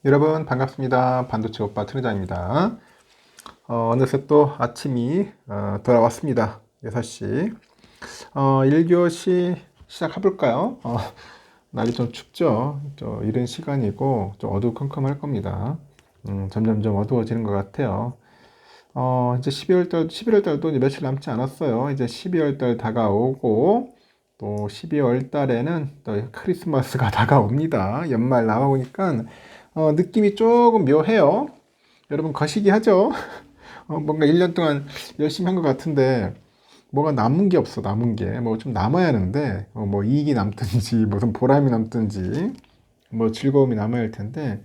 여러분 반갑습니다. 반도체 오빠 트레자입니다. 어느새 또 아침이 돌아왔습니다. 6시. 1교시 시작해 볼까요? 날이 좀 춥죠. 이른 시간이고 좀 어두컴컴할 겁니다. 점점점 어두워지는 것 같아요. 이제 11월 달도 이제 며칠 남지 않았어요. 이제 12월 달 다가오고 또 12월 달에는 또 크리스마스가 다가옵니다. 연말 나오니까 느낌이 조금 묘해요. 여러분 거시기 하죠? 뭔가 1년 동안 열심히 한 것 같은데 뭐가 남은 게 없어. 남은 게 뭐 좀 남아야 하는데 뭐 이익이 남든지 무슨 보람이 남든지 뭐 즐거움이 남아야 할 텐데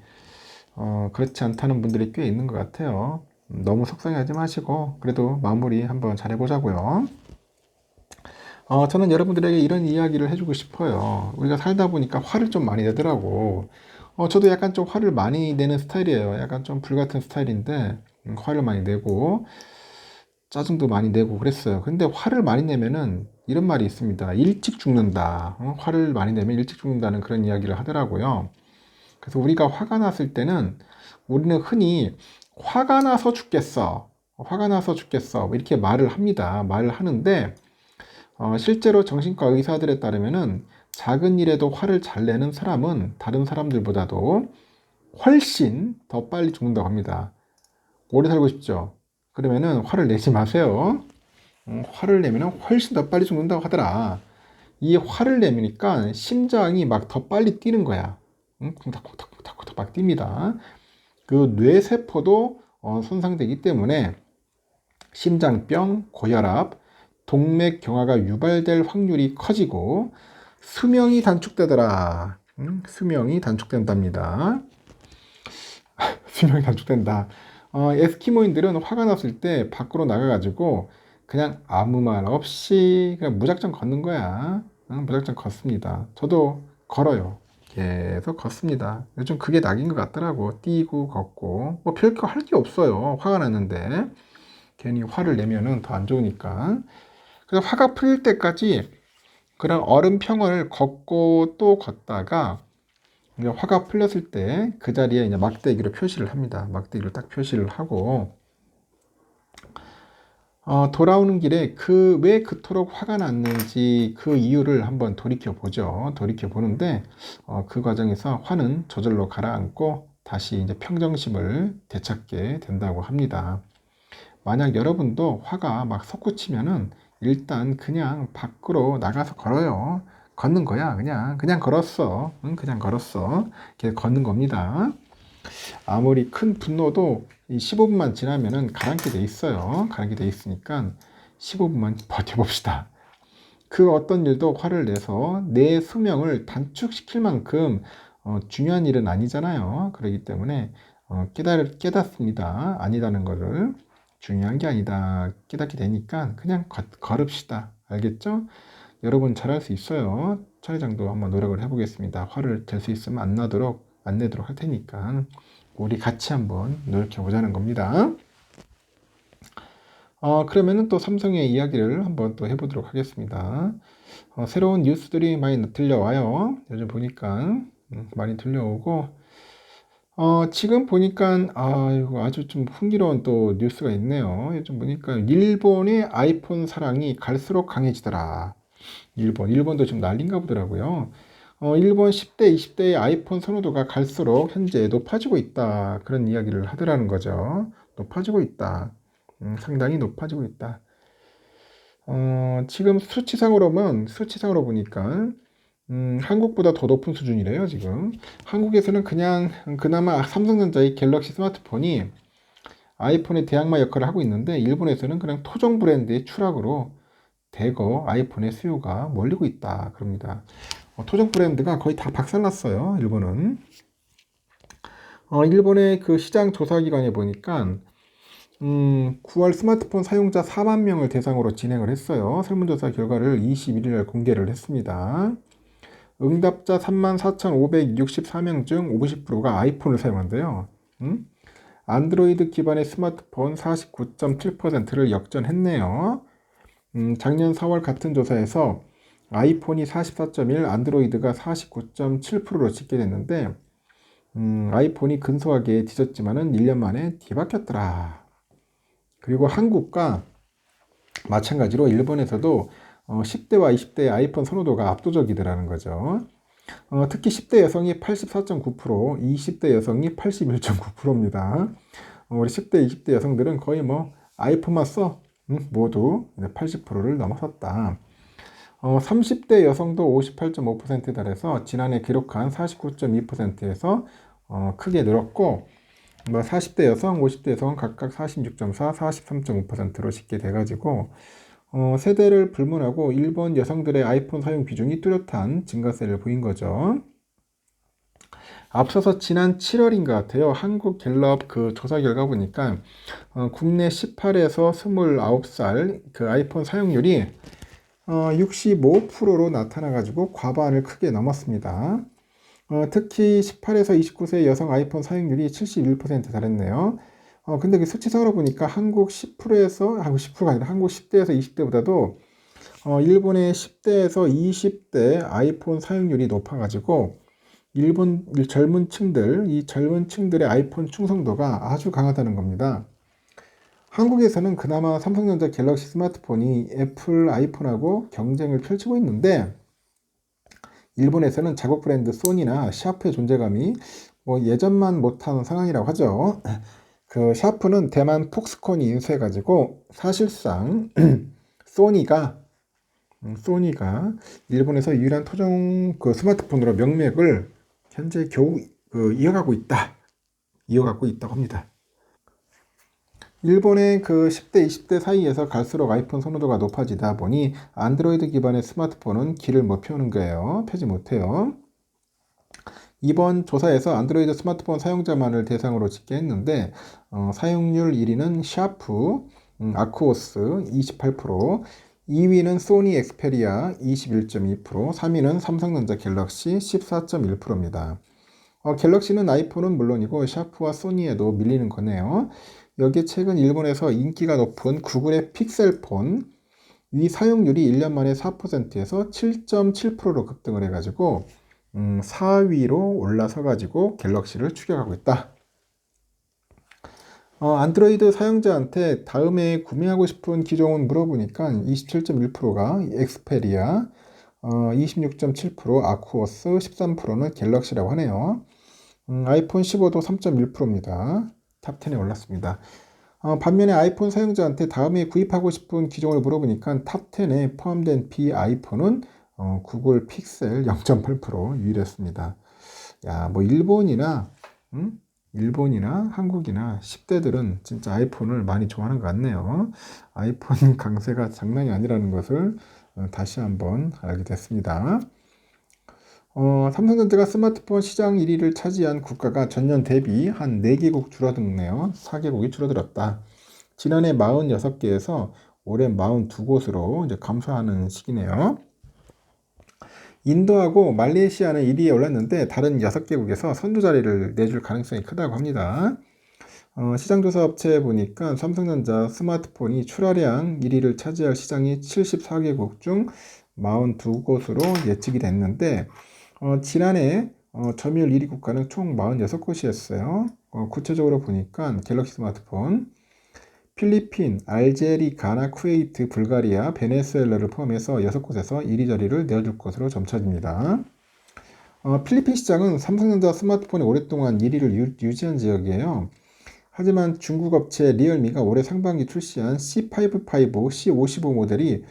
그렇지 않다는 분들이 꽤 있는 것 같아요. 너무 속상해하지 마시고 그래도 마무리 한번 잘 해보자고요. 저는 여러분들에게 이런 이야기를 해주고 싶어요. 우리가 살다 보니까 화를 좀 많이 내더라고. 저도 약간 좀 화를 많이 내는 스타일이에요. 약간 좀 불같은 스타일인데, 화를 많이 내고, 짜증도 많이 내고 그랬어요. 근데 화를 많이 내면은 이런 말이 있습니다. 일찍 죽는다. 화를 많이 내면 일찍 죽는다는 그런 이야기를 하더라고요. 그래서 우리가 화가 났을 때는 우리는 흔히 화가 나서 죽겠어. 화가 나서 죽겠어. 이렇게 말을 합니다. 말을 하는데, 실제로 정신과 의사들에 따르면은 작은 일에도 화를 잘 내는 사람은 다른 사람들보다도 훨씬 더 빨리 죽는다고 합니다. 오래 살고 싶죠? 그러면은 화를 내지 마세요. 화를 내면 훨씬 더 빨리 죽는다고 하더라. 이 화를 내니까 심장이 막 더 빨리 뛰는 거야. 쿵탁쿵탁쿵탁쿵탁 막 뜁니다. 그 뇌세포도 손상되기 때문에 심장병, 고혈압, 동맥경화가 유발될 확률이 커지고 수명이 단축되더라. 수명이 단축된답니다. 수명이 단축된다. 에스키모인들은 화가 났을 때 밖으로 나가가지고 그냥 아무 말 없이 그냥 무작정 걷는 거야. 무작정 걷습니다. 저도 걸어요. 계속 걷습니다. 요즘 그게 낙인 것 같더라고. 뛰고 걷고 뭐 별거 할 게 없어요. 화가 났는데 괜히 화를 내면은 더 안 좋으니까. 그래서 화가 풀릴 때까지 그런 얼음 평원을 걷고 또 걷다가 이제 화가 풀렸을 때 그 자리에 이제 막대기로 표시를 합니다. 막대기로 딱 표시를 하고 돌아오는 길에 왜 그토록 화가 났는지 그 이유를 한번 돌이켜 보죠. 돌이켜 보는데 그 과정에서 화는 저절로 가라앉고 다시 이제 평정심을 되찾게 된다고 합니다. 만약 여러분도 화가 막 솟구치면은 일단 그냥 밖으로 나가서 걸어요. 걷는 거야. 그냥 걸었어. 응, 그냥 걸었어. 이렇게 걷는 겁니다. 아무리 큰 분노도 이 15분만 지나면은 가라앉게 돼 있어요. 가라앉게 돼 있으니까 15분만 버텨봅시다. 그 어떤 일도 화를 내서 내 수명을 단축시킬 만큼 중요한 일은 아니잖아요. 그렇기 때문에 깨닫습니다. 아니라는 것을. 중요한 게 아니다. 깨닫게 되니까 그냥 걸읍시다. 알겠죠? 여러분 잘할 수 있어요. 차례장도 한번 노력을 해보겠습니다. 화를 낼 수 있으면 안 내도록 할 테니까 우리 같이 한번 노력해 보자는 겁니다. 그러면은 또 삼성의 이야기를 한번 또 해보도록 하겠습니다. 새로운 뉴스들이 많이 들려와요. 요즘 보니까 많이 들려오고 지금 보니까 이거 아주 좀 흥미로운 또 뉴스가 있네요. 요즘 보니까 일본의 아이폰 사랑이 갈수록 강해지더라. 일본도 좀 난린가 보더라고요. 일본 10대, 20대의 아이폰 선호도가 갈수록 현재 높아지고 있다. 그런 이야기를 하더라는 거죠. 높아지고 있다. 상당히 높아지고 있다. 지금 수치상으로 보니까, 한국보다 더 높은 수준이래요, 지금. 한국에서는 그냥, 그나마 삼성전자의 갤럭시 스마트폰이 아이폰의 대항마 역할을 하고 있는데, 일본에서는 그냥 토종 브랜드의 추락으로 대거 아이폰의 수요가 몰리고 있다. 그럽니다. 토종 브랜드가 거의 다 박살났어요, 일본은. 일본의 그 시장 조사기관에 보니까 9월 스마트폰 사용자 4만 명을 대상으로 진행을 했어요. 설문조사 결과를 21일 공개를 했습니다. 응답자 34,564명 중 50%가 아이폰을 사용한대요. 안드로이드 기반의 스마트폰 49.7%를 역전했네요. 작년 4월 같은 조사에서 아이폰이 44.1, 안드로이드가 49.7%로 집계됐는데 아이폰이 근소하게 뒤졌지만은 1년 만에 뒤바뀌었더라. 그리고 한국과 마찬가지로 일본에서도 10대와 20대의 아이폰 선호도가 압도적이더라는 거죠. 특히 10대 여성이 84.9%, 20대 여성이 81.9%입니다. 우리 10대, 20대 여성들은 거의 뭐 아이폰만 써 모두 80%를 넘어섰다. 30대 여성도 58.5%에 달해서 지난해 기록한 49.2%에서 크게 늘었고, 뭐 40대 여성, 50대 여성은 각각 46.4, 43.5%로 쉽게 돼가지고 세대를 불문하고 일본 여성들의 아이폰 사용 비중이 뚜렷한 증가세를 보인 거죠. 앞서서 지난 7월인 것 같아요. 한국 갤럽 그 조사 결과 보니까 국내 18에서 29살 그 아이폰 사용률이 65%로 나타나가지고 과반을 크게 넘었습니다. 특히 18에서 29세 여성 아이폰 사용률이 71%에 달했네요. 근데 그 수치상으로 보니까 한국 10%에서, 10%가 아니라 한국 10대에서 20대보다도 일본의 10대에서 20대 아이폰 사용률이 높아가지고 일본 젊은 층들, 이 젊은 층들의 아이폰 충성도가 아주 강하다는 겁니다. 한국에서는 그나마 삼성전자 갤럭시 스마트폰이 애플 아이폰하고 경쟁을 펼치고 있는데 일본에서는 자국 브랜드 소니나 샤프의 존재감이 뭐 예전만 못한 상황이라고 하죠. 그 샤프는 대만 폭스콘이 인수해가지고 사실상 소니가 일본에서 유일한 토종 그 스마트폰으로 명맥을 현재 겨우 이어가고 있다고 합니다. 일본의 그 10대, 20대 사이에서 갈수록 아이폰 선호도가 높아지다 보니 안드로이드 기반의 스마트폰은 길을 못 펴는 거예요. 펴지 못해요. 이번 조사에서 안드로이드 스마트폰 사용자만을 대상으로 집계했는데 사용률 1위는 샤프, 아쿠오스 28%, 2위는 소니 엑스페리아 21.2%, 3위는 삼성전자 갤럭시 14.1%입니다. 갤럭시는 아이폰은 물론이고 샤프와 소니에도 밀리는 거네요. 여기에 최근 일본에서 인기가 높은 구글의 픽셀폰 이 사용률이 1년 만에 4%에서 7.7%로 급등을 해가지고 4위로 올라서 가지고 갤럭시를 추격하고 있다. 안드로이드 사용자한테 다음에 구매하고 싶은 기종은 물어보니까 27.1%가 엑스페리아, 26.7% 아쿠오스, 13%는 갤럭시라고 하네요. 아이폰 15도 3.1%입니다. 탑10에 올랐습니다. 반면에 아이폰 사용자한테 다음에 구입하고 싶은 기종을 물어보니까 탑10에 포함된 비아이폰은 구글 픽셀 0.8% 유일했습니다. 야, 뭐 일본이나 한국이나 10대들은 진짜 아이폰을 많이 좋아하는 것 같네요. 아이폰 강세가 장난이 아니라는 것을 다시 한번 알게 됐습니다. 삼성전자가 스마트폰 시장 1위를 차지한 국가가 전년 대비 한 4개국 줄어들었네요. 4개국이 줄어들었다. 지난해 46개에서 올해 42곳으로 이제 감소하는 시기네요. 인도하고 말레이시아는 1위에 올랐는데 다른 6개국에서 선두 자리를 내줄 가능성이 크다고 합니다. 시장조사 업체에 보니까 삼성전자 스마트폰이 출하량 1위를 차지할 시장이 74개국 중 42곳으로 예측이 됐는데 지난해 점유율 1위 국가는 총 46곳이었어요. 구체적으로 보니까 갤럭시 스마트폰, 필리핀, 알제리, 가나, 쿠웨이트, 불가리아, 베네수엘라를 포함해서 6곳에서 1위 자리를 내어줄 것으로 점쳐집니다. 필리핀 시장은 삼성전자 스마트폰이 오랫동안 1위를 유지한 지역이에요. 하지만 중국 업체 리얼미가 올해 상반기 출시한 C55, C55 모델이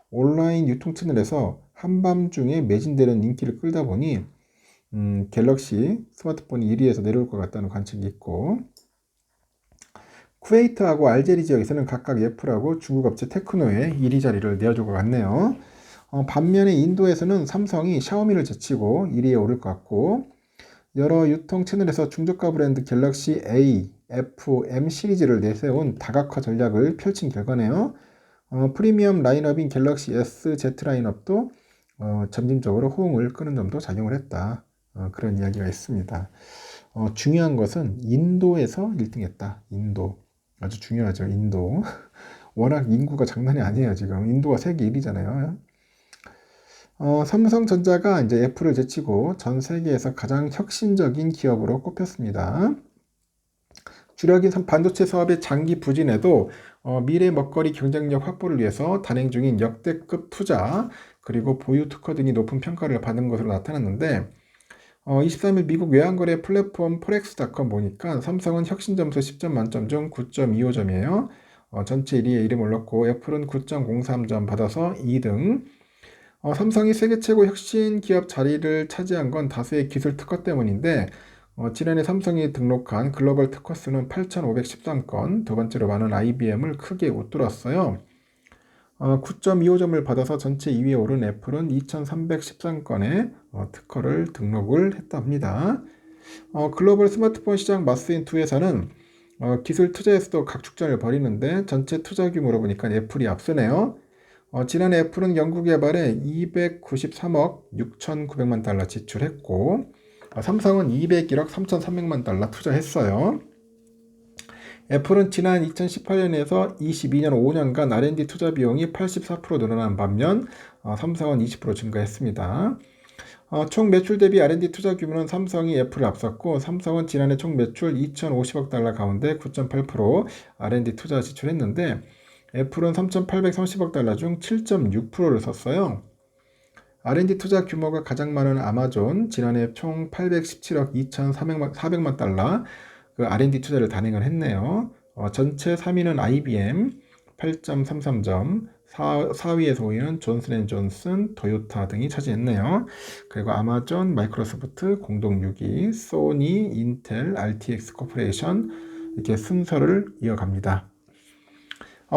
온라인 유통 채널에서 한밤중에 매진되는 인기를 끌다 보니 갤럭시 스마트폰이 1위에서 내려올 것 같다는 관측이 있고 쿠웨이트하고 알제리 지역에서는 각각 애플하고 중국 업체 테크노의 1위 자리를 내어줄 것 같네요. 반면에 인도에서는 삼성이 샤오미를 제치고 1위에 오를 것 같고 여러 유통 채널에서 중저가 브랜드 갤럭시 A, F, M 시리즈를 내세운 다각화 전략을 펼친 결과네요. 프리미엄 라인업인 갤럭시 S, Z 라인업도 점진적으로 호응을 끄는 점도 작용을 했다. 그런 이야기가 있습니다. 중요한 것은 인도에서 1등했다. 인도. 아주 중요하죠. 인도. 워낙 인구가 장난이 아니에요. 지금 인도가 세계 1위잖아요. 삼성전자가 이제 애플을 제치고 전 세계에서 가장 혁신적인 기업으로 꼽혔습니다. 주력인 반도체 사업의 장기 부진에도 미래 먹거리 경쟁력 확보를 위해서 단행 중인 역대급 투자 그리고 보유 특허 등이 높은 평가를 받은 것으로 나타났는데 23일 미국 외환거래 플랫폼 포렉스닷컴 보니까 삼성은 혁신 점수 10점 만점 중 9.25점이에요. 전체 1위에 이름을 넣고 애플은 9.03점 받아서 2등. 삼성이 세계 최고 혁신 기업 자리를 차지한 건 다수의 기술 특허 때문인데 지난해 삼성이 등록한 글로벌 특허 수는 8,513건, 두 번째로 많은 IBM을 크게 웃돌았어요. 9.25점을 받아서 전체 2위에 오른 애플은 2,313건의 특허를 등록을 했답니다. 글로벌 스마트폰 시장 마스인 두 회사는 기술 투자에서도 각축전을 벌이는데 전체 투자 규모로 보니까 애플이 앞서네요. 지난해 애플은 연구개발에 293억 6,900만 달러 지출했고 삼성은 201억 3,300만 달러 투자했어요. 애플은 지난 2018년에서 22년 5년간 R&D 투자 비용이 84% 늘어난 반면 삼성은 20% 증가했습니다. 총 매출 대비 R&D 투자 규모는 삼성이 애플을 앞섰고 삼성은 지난해 총 매출 2,050억 달러 가운데 9.8% R&D 투자 지출했는데 애플은 3,830억 달러 중 7.6%를 썼어요. R&D 투자 규모가 가장 많은 아마존, 지난해 총 817억 2,400만 달러 그 R&D 투자를 단행을 했네요. 전체 3위는 IBM 8.33점, 4위에서 5위는 존슨앤존슨, 토요타 등이 차지했네요. 그리고 아마존, 마이크로소프트 공동 6위, 소니, 인텔, RTX 코퍼레이션 이렇게 순서를 이어갑니다.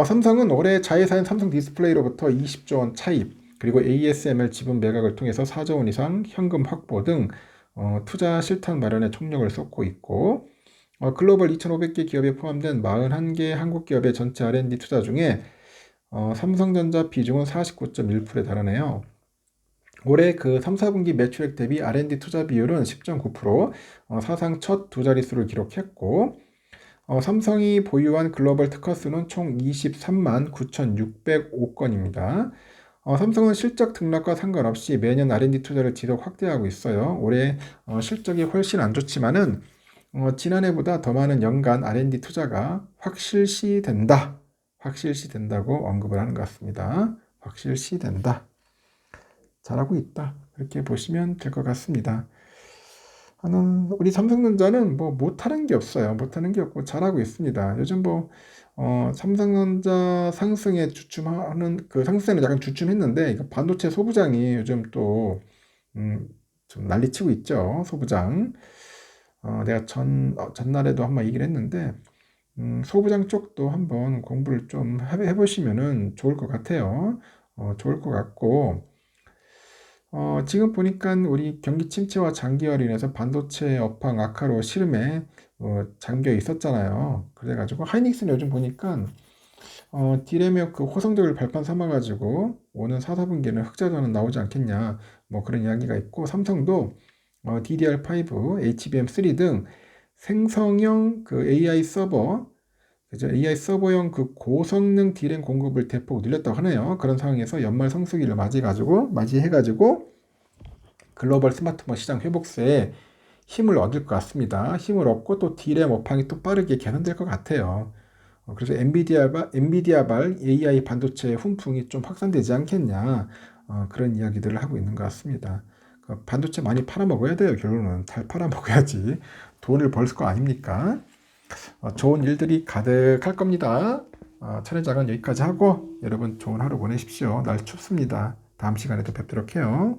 삼성은 올해 자회사인 삼성 디스플레이로부터 20조 원 차입, 그리고 ASML 지분 매각을 통해서 4조 원 이상 현금 확보 등 투자 실탄 마련에 총력을 쏟고 있고 글로벌 2,500개 기업에 포함된 41개 한국 기업의 전체 R&D 투자 중에 삼성전자 비중은 49.1%에 달하네요. 올해 그 3, 4분기 매출액 대비 R&D 투자 비율은 10.9%, 사상 첫 두 자릿수를 기록했고 삼성이 보유한 글로벌 특허 수는 총 23만 9,605건입니다. 삼성은 실적 등락과 상관없이 매년 R&D 투자를 지속 확대하고 있어요. 올해 실적이 훨씬 안 좋지만은 지난해보다 더 많은 연간 R&D 투자가 확실시 된다고 언급을 하는 것 같습니다. 확실시 된다. 잘하고 있다. 그렇게 보시면 될 것 같습니다. 우리 삼성전자는 뭐 못하는 게 없어요. 못하는 게 없고 잘하고 있습니다. 요즘 삼성전자 상승에 주춤하는 그 상승에는 약간 주춤했는데 반도체 소부장이 요즘 또 좀 난리치고 있죠. 소부장. 내가 전날에도 한번 얘기를 했는데 소부장 쪽도 한번 공부를 좀 해보시면은 좋을 것 같아요. 좋을 것 같고 지금 보니까 우리 경기 침체와 장기화로 인해서 반도체 업황 악화로 시름에 잠겨 있었잖아요. 그래가지고 하이닉스는 요즘 보니까 디램의 그 호성적을 발판 삼아가지고 오는 4, 4분기는 흑자전은 나오지 않겠냐 뭐 그런 이야기가 있고 삼성도 DDR5, HBM3 등 생성형 그 AI 서버, 그죠? AI 서버용 그 고성능 D램 공급을 대폭 늘렸다고 하네요. 그런 상황에서 연말 성수기를 맞이해가지고 글로벌 스마트폰 시장 회복세에 힘을 얻을 것 같습니다. 힘을 얻고 또 D램 업황이 또 빠르게 개선될 것 같아요. 그래서 엔비디아발 AI 반도체 훈풍이 좀 확산되지 않겠냐 그런 이야기들을 하고 있는 것 같습니다. 반도체 많이 팔아먹어야 돼요. 결론은 잘 팔아먹어야지 돈을 벌 거 아닙니까? 좋은 일들이 가득할 겁니다. 촬영장은 여기까지 하고 여러분 좋은 하루 보내십시오. 날 춥습니다. 다음 시간에 또 뵙도록 해요.